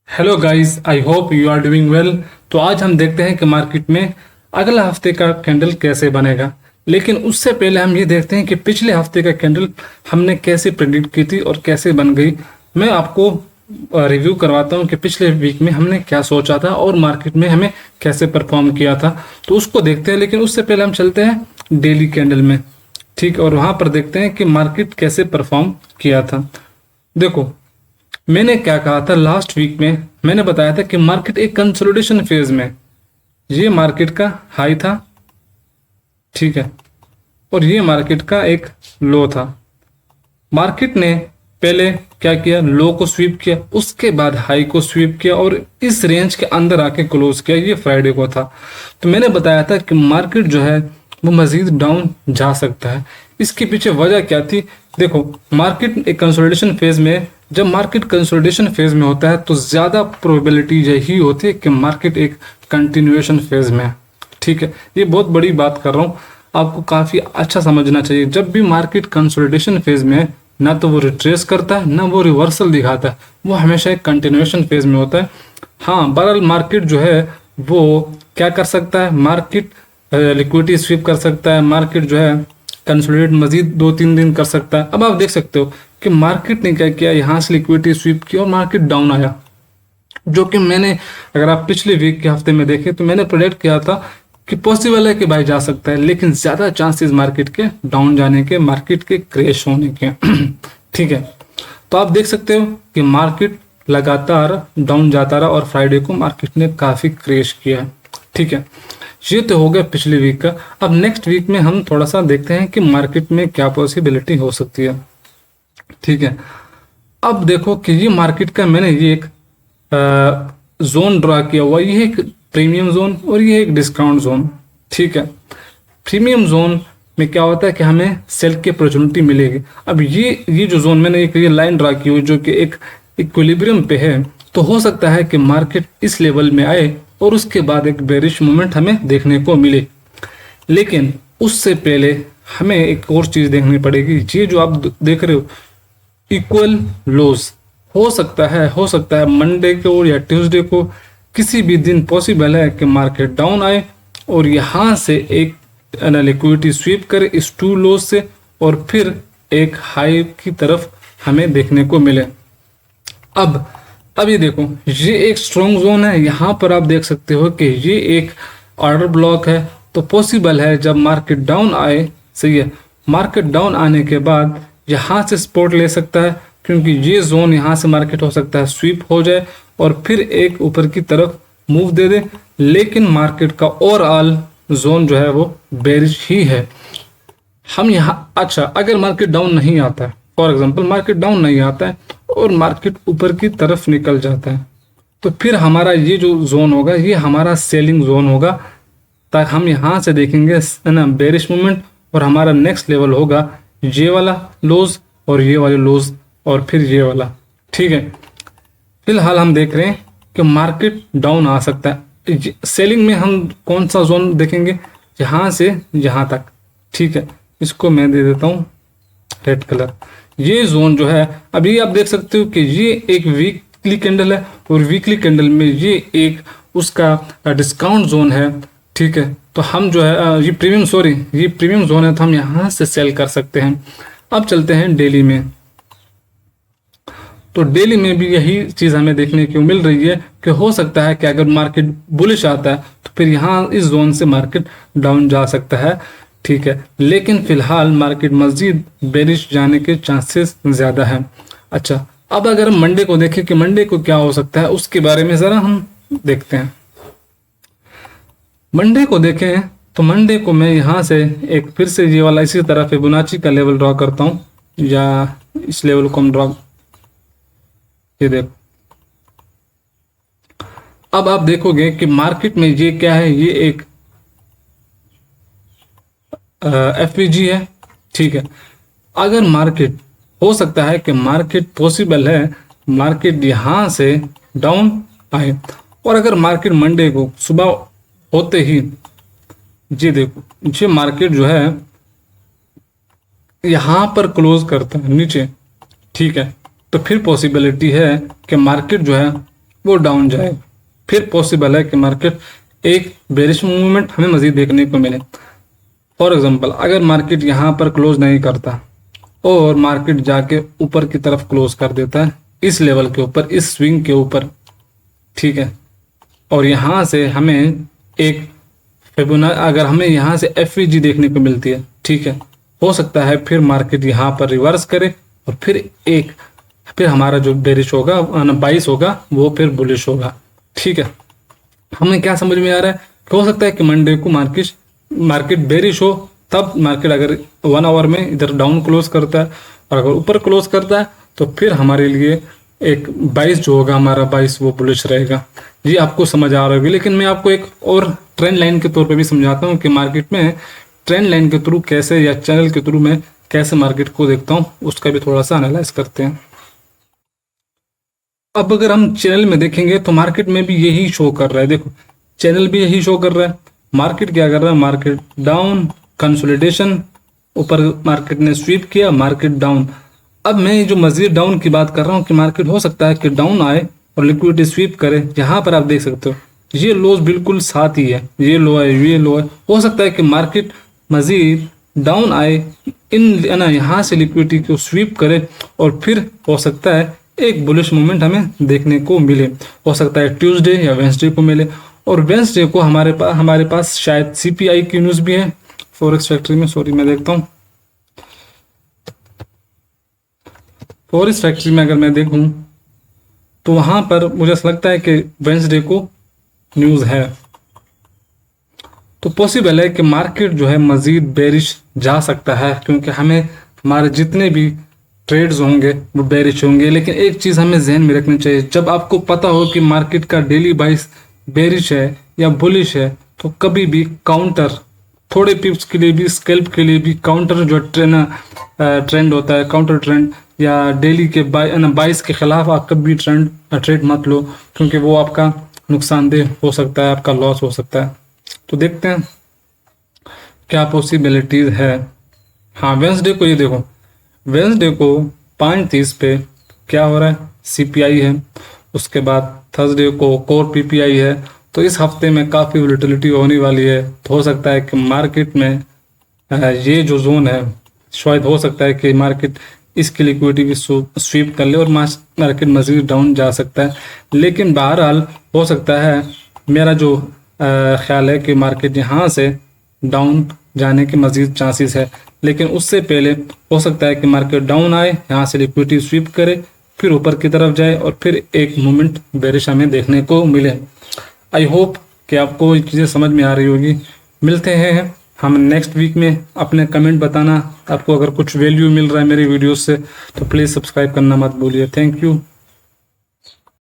Hello guys, I hope you are doing well. तो आज हम देखते हैं कि मार्केट में अगला हफ्ते का कैंडल कैसे बनेगा। लेकिन उससे पहले हम ये देखते हैं कि पिछले हफ्ते का कैंडल हमने कैसे प्रेडिक्ट की थी और कैसे बन गई। मैं आपको रिव्यू करवाता हूँ कि पिछले वीक में हमने क्या सोचा था और मार्केट में हमें कैसे परफॉर्म किया था। तो उसको देखते हैं, लेकिन उससे पहले हम चलते हैं डेली कैंडल में। ठीक, और वहां पर देखते हैं कि मार्केट कैसे परफॉर्म किया था। देखो, मैंने क्या कहा था लास्ट वीक में, मैंने बताया था कि मार्केट एक कंसोलिडेशन फेज में, ये मार्केट का हाई था, ठीक है, और ये मार्केट का एक लो था। मार्केट ने पहले क्या किया, लो को स्वीप किया, उसके बाद हाई को स्वीप किया और इस रेंज के अंदर आके क्लोज किया। ये फ्राइडे को था। तो मैंने बताया था कि मार्केट जो है वो मजीद डाउन जा सकता है। इसके पीछे वजह क्या थी? देखो, मार्केट एक कंसोलिडेशन फेज में, जब मार्केट कंसोलिडेशन फेज में होता है तो ज्यादा प्रोबेबिलिटी यही होती है कि मार्केट एक कंटिन्यूएशन फेज में है। ठीक है, ये बहुत बड़ी बात कर रहा हूँ, आपको काफी अच्छा समझना चाहिए। जब भी मार्केट कंसोलिडेशन फेज में है, ना तो वो रिट्रेस करता है ना वो रिवर्सल दिखाता है, वो हमेशा एक कंटिन्यूएशन फेज में होता है। हाँ, बहरहाल मार्केट जो है वो क्या कर सकता है, मार्केट लिक्विडिटी स्वीप कर सकता है, मार्केट जो है कंसोलिडेट मजीद 2-3 दिन कर सकता है। अब आप देख सकते हो कि मार्केट ने क्या किया, यहाँ से लिक्विडिटी स्वीप की और मार्केट डाउन आया, जो कि मैंने, अगर आप पिछले वीक के हफ्ते में देखें तो मैंने प्रोडिक्ट किया था कि पॉसिबल है कि भाई जा सकता है, लेकिन ज्यादा चांसेस मार्केट के डाउन जाने के, मार्केट के क्रैश होने के। ठीक है, तो आप देख सकते हो कि मार्केट लगातार डाउन जाता रहा और फ्राइडे को मार्केट ने काफी क्रैश किया। ठीक है, ये तो हो गया पिछले वीक का। अब नेक्स्ट वीक में हम थोड़ा सा देखते हैं कि मार्केट में क्या पॉसिबिलिटी हो सकती है। ठीक है, अब देखो कि ये मार्केट का मैंने ये एक जोन ड्रा किया हुआ, ये एक प्रीमियम जोन और ये एक डिस्काउंट जोन। ठीक है, प्रीमियम जोन में क्या होता है कि हमें सेल की अपॉर्चुनिटी मिलेगी। अब ये जो जोन मैंने एक ये लाइन ड्रा की हुई जो कि एक इक्विलिब्रियम पे है, तो हो सकता है कि मार्केट इस लेवल में आए और उसके बाद एक बेरिश मूवमेंट हमें देखने को मिले। लेकिन उससे पहले हमें एक और चीज देखनी पड़ेगी। ये जो आप देख रहे हो इक्वल लोज, हो सकता है मंडे को या ट्यूसडे को, किसी भी दिन पॉसिबल है कि मार्केट डाउन आए और यहाँ से एक लिक्विडिटी स्वीप करे इस टू लोज से और फिर एक हाई की तरफ हमें देखने को मिले। अब ये देखो, ये एक स्ट्रॉन्ग जोन है, यहाँ पर आप देख सकते हो कि ये एक ऑर्डर ब्लॉक है। तो पॉसिबल है जब मार्केट डाउन आए, सही है, मार्केट डाउन आने के बाद यहाँ से सपोर्ट ले सकता है, क्योंकि ये जोन यहाँ से मार्केट हो सकता है स्वीप हो जाए और फिर एक ऊपर की तरफ मूव दे दे। लेकिन मार्केट का ओवरऑल जोन जो है वो बेरिश ही है। हम यहाँ, अच्छा, अगर मार्केट डाउन नहीं आता है, फॉर एग्जांपल मार्केट डाउन नहीं आता है और मार्केट ऊपर की तरफ निकल जाता है, तो फिर हमारा ये जो जोन होगा ये हमारा सेलिंग जोन होगा। ताकि हम यहाँ से देखेंगे ना बेरिश मूवमेंट, और हमारा नेक्स्ट लेवल होगा ये वाला लोज और ये वाले लोज और फिर ये वाला। ठीक है, फिलहाल हम देख रहे हैं कि मार्केट डाउन आ सकता है। सेलिंग में हम कौन सा जोन देखेंगे, यहाँ से यहाँ तक। ठीक है, इसको मैं दे देता हूँ रेड कलर। ये जोन जो है, अभी आप देख सकते हो कि ये एक वीकली कैंडल है और वीकली कैंडल में ये एक उसका डिस्काउंट जोन है। ठीक है, तो हम जो है ये प्रीमियम जोन है, तो हम यहाँ से सेल कर सकते हैं। अब चलते हैं डेली में। तो डेली में भी यही चीज हमें देखने को मिल रही है कि हो सकता है कि अगर मार्केट बुलिश आता है तो फिर यहाँ इस जोन से मार्केट डाउन जा सकता है। ठीक है, लेकिन फिलहाल मार्केट मजीद बेरिश जाने के चांसेस ज्यादा है। अच्छा, अब अगर हम मंडे को देखें कि मंडे को क्या हो सकता है, उसके बारे में जरा हम देखते हैं। मंडे को देखें तो मंडे को मैं यहाँ से एक फिर से ये वाला इसी तरह फिबोनाची का लेवल ड्रॉ करता हूँ, या इस लेवल को हम ड्रॉ, ये देखो। अब आप देखोगे कि मार्केट में ये क्या है, ये एक एफवीजी है। ठीक है, अगर मार्केट, हो सकता है कि मार्केट पॉसिबल है मार्केट यहाँ से डाउन आए, और अगर मार्केट मंडे को सुबह होते ही, ये देखो, ये मार्केट जो है यहाँ पर क्लोज करता है नीचे, ठीक है, तो फिर पॉसिबिलिटी है कि मार्केट जो है वो डाउन जाए, फिर पॉसिबल है कि मार्केट एक बेरिश मूवमेंट हमें मजीद देखने को मिले। फॉर एग्जांपल, अगर मार्केट यहाँ पर क्लोज नहीं करता और मार्केट जाके ऊपर की तरफ क्लोज कर देता है इस लेवल के ऊपर, इस स्विंग के ऊपर, ठीक है, और यहाँ से हमें एक अगर हमें यहाँ से एफईजी देखने को मिलती है, ठीक है, हो सकता है फिर मार्केट यहाँ पर रिवर्स करे और फिर हमारा जो बेरिश होगा, बाइस होगा, वो फिर बुलिश होगा, ठीक है। हमें क्या समझ में आ रहा है कि हो सकता है कि मंडे को मार्केट बेरिश हो, तब मार्केट अगर 1 आवर में इधर डाउन क्लोज करता है और अगर ऊपर क्लोज करता है तो फिर हमारे लिए एक 22 जो होगा हमारा 22 वो बुलिश रहेगा। जी आपको समझ आ रहा होगी, लेकिन मैं आपको एक और ट्रेंड लाइन के तौर पे भी समझाता हूँ कि मार्केट में ट्रेंड लाइन के थ्रू कैसे, या चैनल के थ्रू मैं कैसे मार्केट को देखता हूँ, उसका भी थोड़ा सा एनालाइज करते हैं। अब अगर हम चैनल में देखेंगे तो मार्केट में भी यही शो कर रहा है, देखो चैनल भी यही शो कर रहा है। मार्केट क्या कर रहा है, मार्केट डाउन, कंसोलिडेशन, ऊपर मार्केट ने स्वीप किया, मार्केट डाउन। अब मैं जो मजीद डाउन की बात कर रहा हूँ कि मार्केट हो सकता है कि डाउन आए और लिक्विडिटी स्वीप करे। यहाँ पर आप देख सकते हो ये लोज बिल्कुल साथ ही है, ये लो है, ये लो है। हो सकता है कि मार्केट मजीद डाउन आए, यहाँ से लिक्विडिटी को स्वीप करे और फिर हो सकता है एक बुलिश मूवमेंट हमें देखने को मिले। हो सकता है ट्यूसडे या वेंसडे को मिले, और वेंसडे को हमारे पास शायद सीपीआई की न्यूज़ भी है फॉरेक्स फैक्ट्री में। सॉरी, मैं देखता हूँ फॉरेक्स फैक्ट्री में अगर मैं देखूं तो वहां पर मुझे ऐसा लगता है कि वेंसडे को न्यूज़ है, तो पॉसिबल है कि मार्केट जो है मजीद बेरिश जा सकता है, क्योंकि हमें हमारे जितने भी ट्रेड्स होंगे वो बेरिश होंगे। लेकिन एक चीज़ हमें जहन में रखनी चाहिए, जब आपको पता हो कि मार्केट का डेली बाइस बेरिश है या बुलिश है, तो कभी भी काउंटर, थोड़े पिप्स के लिए भी, स्कैल्प के लिए भी काउंटर जो ट्रेंड होता है, काउंटर ट्रेंड या डेली के बाइस के खिलाफ आप कभी ट्रेड मत लो, क्योंकि वो आपका नुकसानदेह हो सकता है, आपका लॉस हो सकता है। तो देखते हैं क्या पॉसिबिलिटीज है। हाँ, वेंसडे को ये देखो, वेंसडे को 5:30 पे क्या हो रहा है, सीपीआई है। उसके बाद थर्सडे को कोर पीपीआई है। तो इस हफ्ते में काफ़ी वोलेटिलिटी होने वाली है। तो हो सकता है कि मार्केट में ये जो जोन है, शायद हो सकता है कि मार्केट इसकी लिक्विडिटी भी स्वीप कर ले और मार्केट मजीद डाउन जा सकता है। लेकिन बहरहाल हो सकता है, मेरा जो ख्याल है कि मार्केट यहाँ से डाउन जाने के मजीद चांसेस है। लेकिन उससे पहले हो सकता है कि मार्केट डाउन आए, यहाँ से लिक्विडिटी स्वीप करे, फिर ऊपर की तरफ जाए और फिर एक मूवमेंट बेरिश हमें देखने को मिले। आई होप कि आपको ये चीज़ें समझ में आ रही होगी। मिलते हैं हम नेक्स्ट वीक में। अपने कमेंट बताना, आपको अगर कुछ वैल्यू मिल रहा है मेरी वीडियोस से तो प्लीज़ सब्सक्राइब करना मत भूलिए। Thank you.